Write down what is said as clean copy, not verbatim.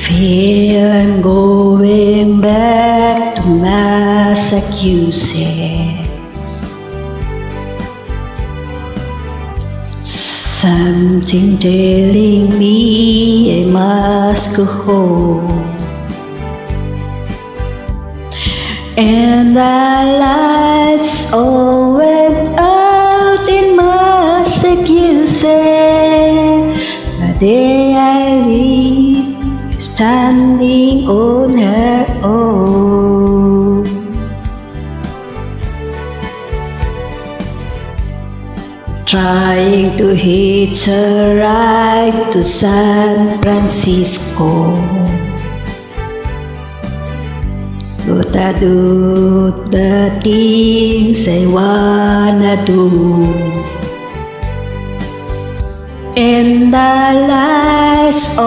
feel I'm going back to Massachusetts. Something telling me I must go home. And the lights all went out in Massachusetts. The day I leave, standing on her own. Trying to hitch a ride to San Francisco. But I do the things I wanna do. And the lights